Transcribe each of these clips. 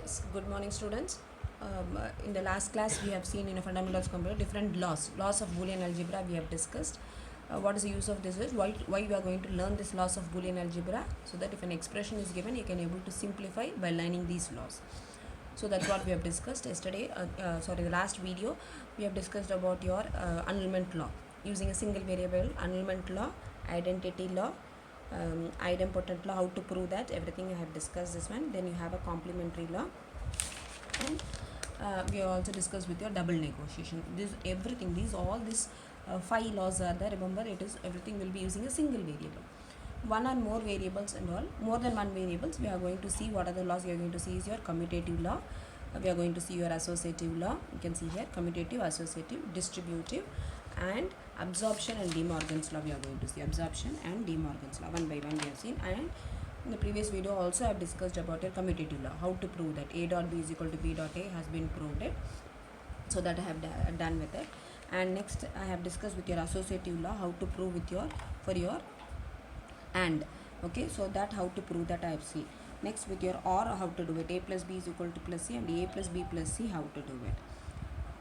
Yes, good morning students. In the last class we have seen in a fundamentals computer different laws of Boolean algebra we have discussed. What is the use of this is why we are going to learn this laws of Boolean algebra, so that if an expression is given you can able to simplify by learning these laws. So that's what we have discussed yesterday. The last video we have discussed about your annulment law using a single variable, annulment law, identity law, idempotent law, how to prove that, everything I have discussed this one. Then you have a complementary law, and we have also discussed with your double negotiation. These 5 laws are there. Remember, it is everything will be using a single variable. One or more variables and all, more than one variables, we are going to see what are the laws. You are going to see is your commutative law. We are going to see your associative law. You can see here commutative, associative, distributive, and absorption and De Morgan's law. We are going to see absorption and De Morgan's law one by one we have seen. And in the previous video also I have discussed about your commutative law, how to prove that A dot B is equal to B dot A has been proved it. So that I have done with it. And next I have discussed with your associative law, how to prove with your for your and. Okay, so that how to prove that I have seen. Next with your or, how to do it. A plus B is equal to plus C, and A plus B plus C, how to do it.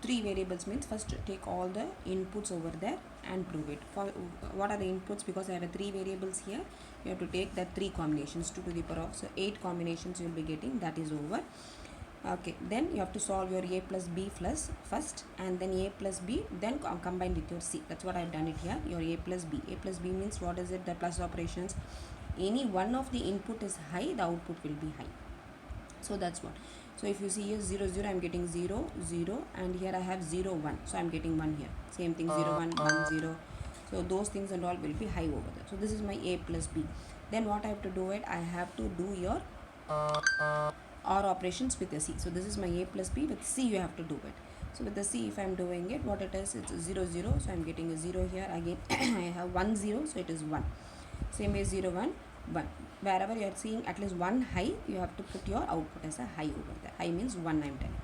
3 variables means first take all the inputs over there and prove it. For what are the inputs? Because I have 3 variables here, you have to take that 3 combinations, 2 to the power of, so 8 combinations you will be getting. That is over. Okay, then you have to solve your A plus B plus first, and then A plus B, then combine with your C. That's what I have done it here. Your A plus B. A plus B means what is it? The plus operations. Any one of the input is high, the output will be high. So that's what. So if you see here 0 0, I am getting 0 0, and here I have 0 1, so I am getting 1 here. Same thing, 0 1 1 0. So those things and all will be high over there. So this is my A plus B. Then what I have to do it, I have to do your OR operations with the C. So this is my A plus B. With C you have to do it. So with the C, if I am doing it, what it is, it's 0 0, so I am getting a 0 here. Again I have 1 0, so it is 1. Same way 0 1 1. Wherever you are seeing at least 1 high, you have to put your output as a high over there. High means 1 I am telling.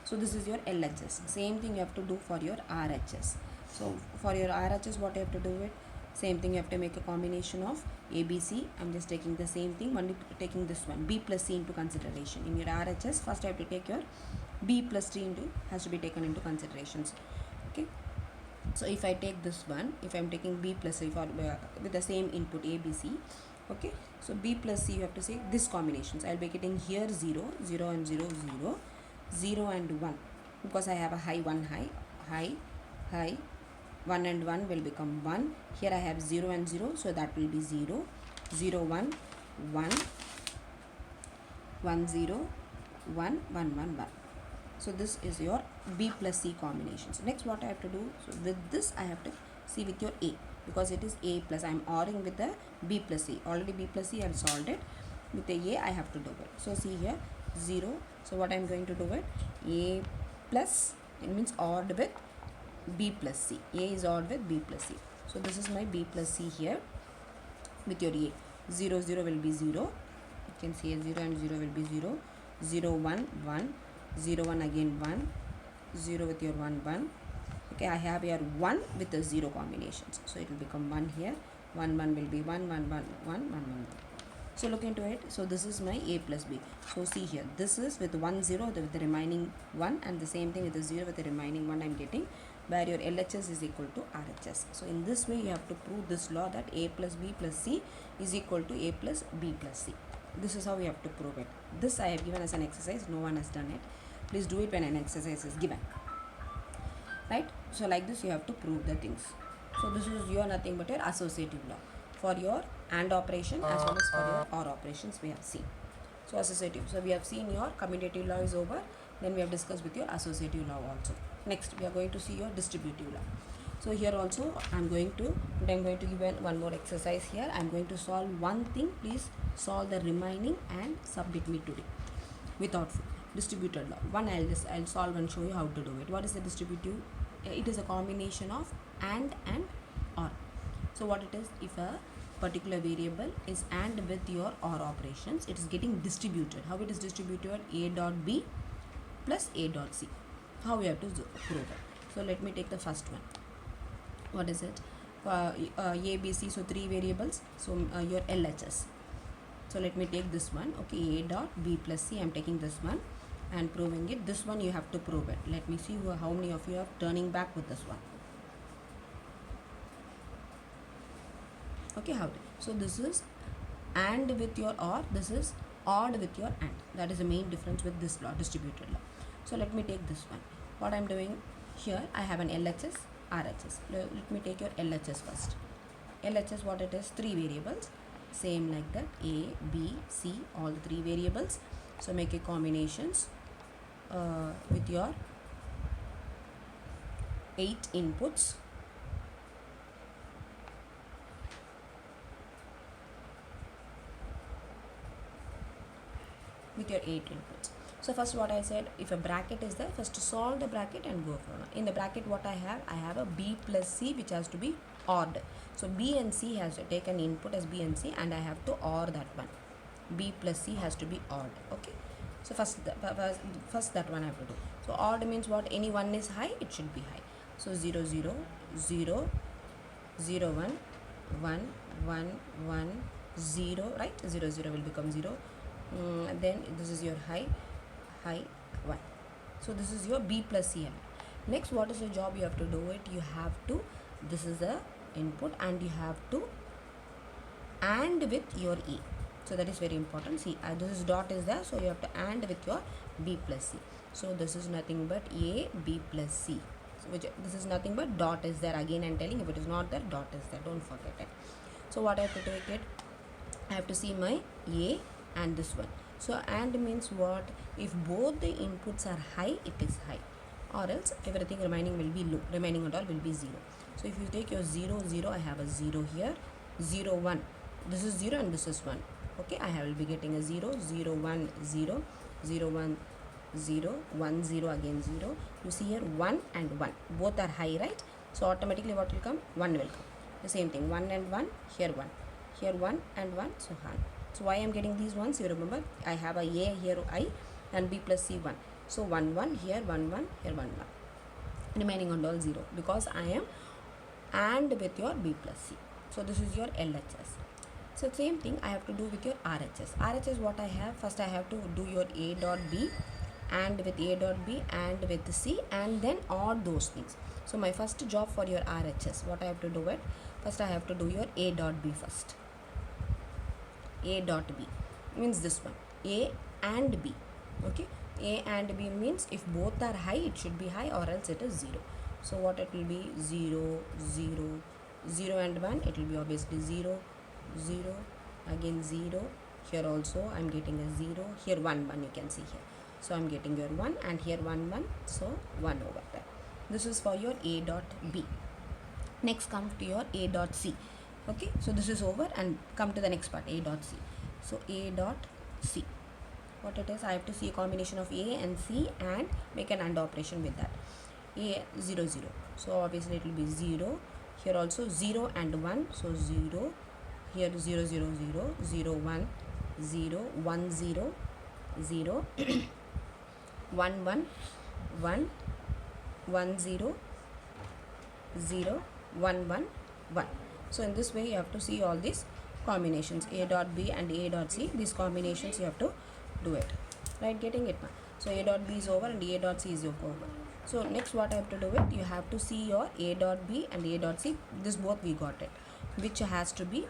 So this is your LHS. Same thing you have to do for your RHS. So for your RHS, what you have to do it, same thing, you have to make a combination of ABC. I'm just taking the same thing, only taking this one, B plus C into consideration. In your RHS, first you have to take your B plus C into, has to be taken into considerations. Okay. So if I take this one, if I'm taking B plus C for with the same input ABC, okay, so B plus C you have to say this combinations. I'll be getting here 0 0 and 0 0, 0 and 1, because I have a high 1 high 1 and 1 will become 1. Here I have 0 and 0, so that will be 0 0 1 1 1 0 1 1 1 1. So this is your B plus C combinations. Next what I have to do, so with this I have to see with your A, because it is A plus, I am ORing with the B plus C. Already B plus C I have solved it. With the A I have to do it. So see here 0. So what I am going to do it, A plus, it means ORed with B plus C. A is ORed with B plus C. So this is my B plus C here with your A. 0 0 will be 0. You can see 0 and 0 will be 0. 0 1 1. 0 1 again 1, 0 with your 1 1. Okay, I have here 1 with the 0 combinations, so it will become 1 here. 1 1 will be 1 1 1 1 1 1. So look into it. So this is my A plus B. So see here, this is with 1 0 with the remaining 1, and the same thing with the 0 with the remaining 1 I am getting, where your LHS is equal to RHS. So in this way you have to prove this law, that A plus B plus C is equal to A plus B plus C. This is how we have to prove it. This I have given as an exercise, no one has done it. Please do it when an exercise is given, right? So like this you have to prove the things. So this is your nothing but your associative law for your AND operation as well as for your OR operations we have seen. So associative, so we have seen your commutative law is over. Then we have discussed with your associative law also. Next we are going to see your distributive law. So here also I'm going to give one more exercise here. I'm going to solve one thing. Please solve the remaining and submit me today without distributed law. One I'll solve and show you how to do it. What is the distributive? It is a combination of and or. So what it is, if a particular variable is and with your or operations, it is getting distributed. How it is distributed? A dot B plus A dot C. How we have to prove it? So let me take the first one. What is it? A, B, C, so 3 variables. So your LHS. So let me take this one. Okay, A dot B plus C. I'm taking this one and proving it. This one you have to prove it. Let me see how many of you are turning back with this one. Okay, how? So this is AND with your OR. This is ORed with your AND. That is the main difference with this law, distributed law. So let me take this one. What I'm doing here, I have an LHS, RHS. Let me take your LHS first. LHS, what it is? 3 variables. Same like that. A, B, C, all the 3 variables. So make a combinations with your 8 inputs. With your 8 inputs. So first what I said, if a bracket is there, first to solve the bracket and go for it. In the bracket what I have a B plus C which has to be ORed. So B and C has to take an input as B and C and I have to OR that one. B plus C has to be ORed. Okay. So first that one I have to do. So ORed means what? Any one is high, it should be high. So 0, 0, 0, 0, 1, 1, 1, 1, 0, right? 0, 0 will become 0. Then this is your high 1. So this is your B plus C. Next, what is the job you have to do it? You have to, this is the input and you have to AND with your E. So that is very important. See, this is dot is there, so you have to AND with your B plus C. So this is nothing but A, B plus C. So this is nothing but dot is there. Again I'm telling, if it is not there, dot is there. Don't forget it. So what I have to take it? I have to see my A and this one. So AND means what? If both the inputs are high, it is high, or else everything remaining will be low. Remaining and all will be 0. So if you take your 0, 0, I have a 0 here. 0, 1. This is 0 and this is 1. Okay, I will be getting a 0, 0, 1, 0, 0, 1, 0, 1, 0, again 0. You see here 1 and 1. Both are high, right? So automatically what will come? 1 will come. The same thing. 1 and 1, here 1. Here 1 and 1, so 1. So why I am getting these ones? You remember, I have a A here I and B plus C 1. So 1, 1, here 1, 1, here 1, 1. Remaining on all 0 because I am AND with your B plus C. So this is your LHS. So same thing I have to do with your RHS. RHS what I have? First I have to do your A dot B and with A dot B and with C and then all those things. So my first job for your RHS, what I have to do it? First I have to do your A dot B first. A dot B means this one, A and B. Okay, A and B means if both are high, it should be high, or else it is 0. So what it will be? 0, 0, 0 and 1, it will be obviously 0, 0, again 0. Here also I am getting a 0. Here 1, 1 you can see here. So I am getting your 1 and here 1, 1. So 1 over there. This is for your A dot B. Next come to your A dot C. Okay, so this is over and come to the next part, A dot C. So A dot C, what it is? I have to see a combination of A and C and make an AND operation with that. A 0, 0. So obviously it will be 0. Here also 0 and 1. So 0. Here 0, 0, 0, 0, 1, 0, 1, 0, 0, 1, 1, 1, 1, 0, 0, 1, 1, 1. So in this way you have to see all these combinations, A dot B and A dot C. These combinations you have to do it, right? Getting it now? So A dot B is over and A dot C is over. So next what I have to do it? You have to see your A dot B and A dot C. This both we got it. Which has to be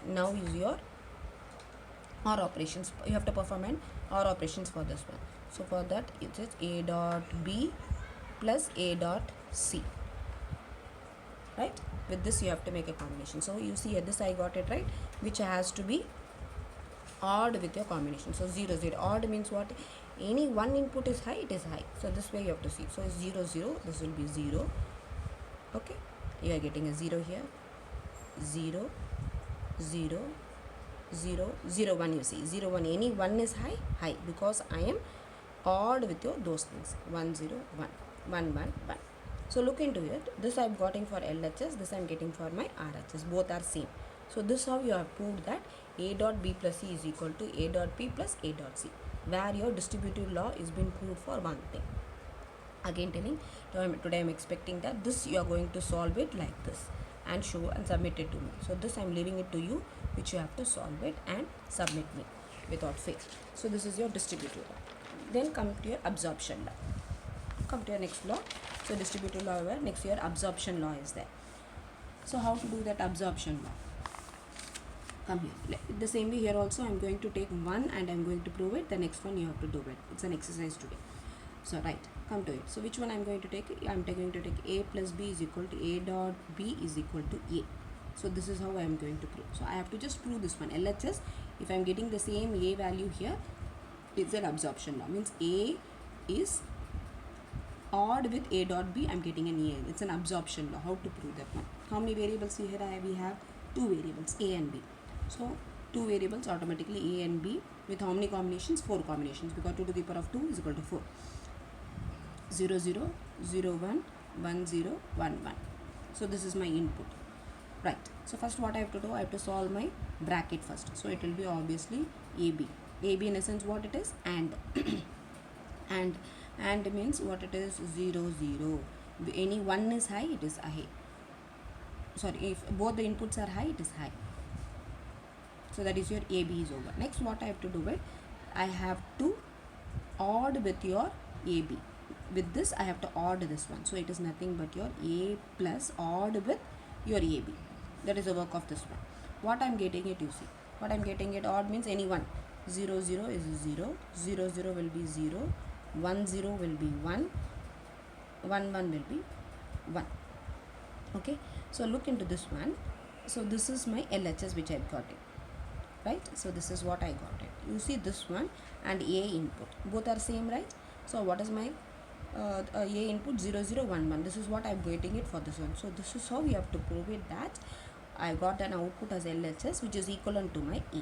now is your OR operations. You have to perform an OR operations for this one. So for that it is A dot B plus A dot C. Right? With this you have to make a combination. So you see here, this I got it right, which has to be ORed with your combination. So 0, 0. ORed means what? Any one input is high, it is high. So this way you have to see. So 0, 0. This will be 0. Okay. You are getting a 0 here. 0, 0, 0, 0, 1 you see. 0, 1. Any 1 is high, high. Because I am ORed with your those things. 1, 0, 1. 1, 1, 1. So look into it. This I am getting for LHS, this I am getting for my RHS. Both are same. So this how you have proved that A dot B plus C is equal to A dot P plus A dot C, where your distributive law is been proved for one thing. Again telling, today I am expecting that this you are going to solve it like this and show and submit it to me. So this I am leaving it to you, which you have to solve it and submit me. without fail. So this is your distributive law. Then come to your absorption law. Come to your next law. So distributive law where next your absorption law is there. So how to do that absorption law? Come here. The same way here also I am going to take one and I am going to prove it. The next one you have to do it. It's an exercise today. So right, come to it. So which one I am going to take? I am going to take A plus B is equal to A dot B is equal to A. So this is how I am going to prove. So I have to just prove this one. LHS, if I am getting the same A value here, it's an absorption law. Means A is odd with A dot B, I am getting an A. It's an absorption law. How to prove that one? How many variables here? We have two variables, A and B. So two variables automatically A and B with how many combinations? 4 combinations, because 2 to the power of 2 is equal to 4. 0 0 0 1 1 0 1 1. So this is my input. Right. So first what I have to do? I have to solve my bracket first. So it will be obviously AB. AB in essence what it is? And. and means what it is? 0 0. Any one is high, it is high. Sorry, if both the inputs are high, it is high. So that is your AB is over. Next what I have to do it? I have to odd with your AB. With this I have to odd this one. So it is nothing but your A plus odd with your AB. That is the work of this one. What I am getting it, you see. What I am getting it odd means any one. 0 0 is 0. 0 0 will be 0. 1 0 will be 1. 1 1 will be 1. Okay. So look into this one. So this is my LHS which I have got it. Right. So this is what I got it. You see this one and A input. Both are same, right? So what is my A input? 0 0 1 1. This is what I am getting it for this one. So this is how we have to prove it, that I got an output as LHS which is equivalent to my E.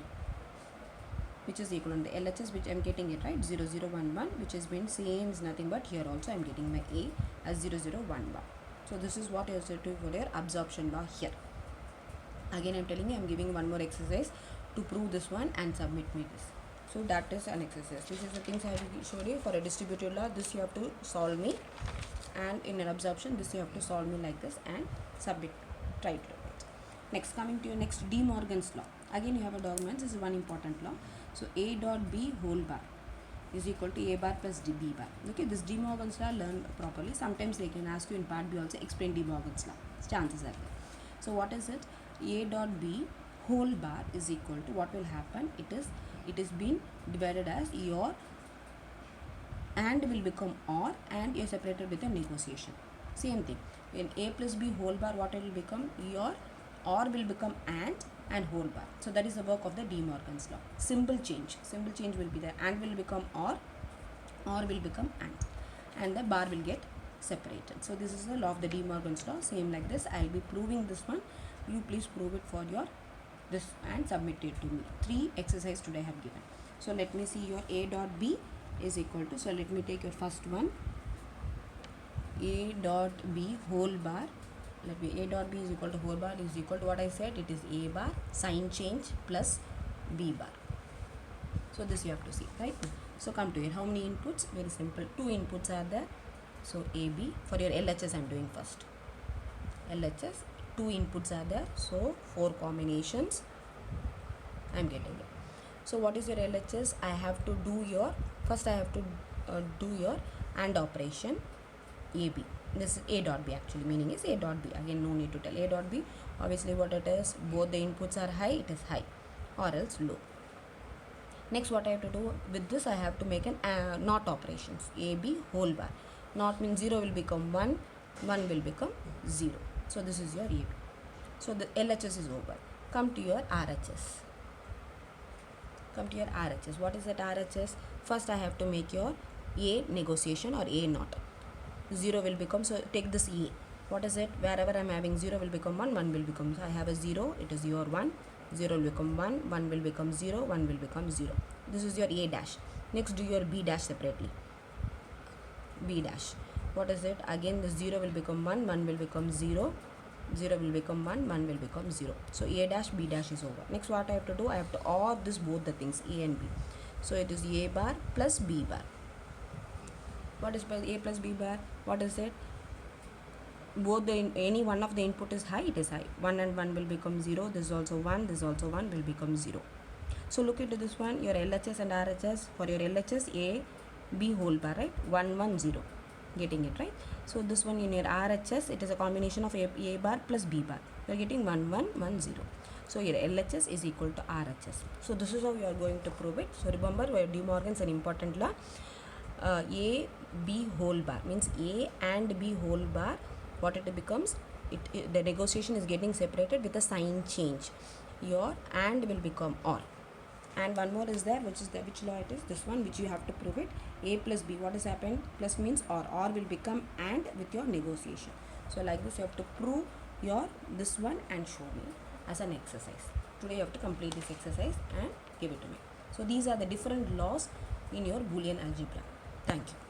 Which is equivalent to the LHS which I am getting it, right? 0 0 1 1, which has been same is nothing but here also I am getting my A as 0 0 1 1. So this is what I have to do for your absorption law here. Again I am telling you, I am giving one more exercise to prove this one and submit me this. So that is an exercise. This is the things I have showed you. For a distributive law, this you have to solve me, and in an absorption, this you have to solve me like this and submit. Try to do it. Next, coming to your next, De Morgan's law. Again you have a document. This is one important law. So A dot B whole bar is equal to A bar plus B bar. Okay, this De Morgan's law, learn properly. Sometimes they can ask you in part B also, explain De Morgan's law. Chances are there. So what is it? A dot B whole bar is equal to, what will happen? It is being divided as your and will become or, and you are separated with a negotiation. Same thing. In A plus B whole bar, what it will become? Your or will become and whole bar. So that is the work of the De Morgan's law. Symbol change will be there. And will become or will become and the bar will get separated. So this is the law of the De Morgan's law. Same like this, I will be proving this one. You please prove it for your this and submit it to me. 3 exercise today I have given. So let me see your A dot B is equal to, so let me take your first one. A dot B whole bar, let me, A dot B is equal to whole bar is equal to what I said, it is A bar sign change plus B bar. So this you have to see, right? So come to it. How many inputs? Very simple. 2 inputs are there. So AB, for your LHS I am doing first. LHS, 2 inputs are there. So 4 combinations I am getting it. So what is your LHS? I have to do your, first I have to do your AND operation AB. This is A dot B actually, meaning is A dot B. Again no need to tell. A dot B, obviously what it is, both the inputs are high, it is high or else low. Next what I have to do with this, I have to make an NOT operations. AB whole bar. NOT means 0 will become 1, 1 will become 0. So this is your AB. So the LHS is over. Come to your RHS. Come to your RHS. What is that RHS? First I have to make your A negotiation or A NOT. 0 will become, so take this A. What is it? Wherever I am having 0 will become 1, 1 will become, so I have a 0, it is your 1, 0 will become 1, 1 will become 0, 1 will become 0. This is your A dash. Next do your B dash separately. B dash. What is it? Again the 0 will become 1, 1 will become 0, 0 will become 1, 1 will become 0. So A dash, B dash is over. Next what I have to do, I have to OR this both the things, A and B. So it is A bar plus B bar. What is A plus B bar? What is it? Both the any one of the input is high, it is high. 1 and 1 will become 0. This is also 1, this is also 1 will become 0. So look into this one, your LHS and RHS. For your LHS, A, B whole bar, right? 1, 1, 0. Getting it, right? So this one in your RHS, it is a combination of A bar plus B bar. You are getting 1, 1, 1, 0. So your LHS is equal to RHS. So this is how you are going to prove it. So remember, De Morgan's an important law. A, B whole bar means A and B whole bar. What it becomes? The negotiation is getting separated with a sign change. Your and will become or. And one more is there, which law it is? This one, which you have to prove it. A plus B, what has happened? Plus means or will become and with your negotiation. So like this, you have to prove your this one and show me as an exercise. Today you have to complete this exercise and give it to me. So these are the different laws in your Boolean algebra. Thank you.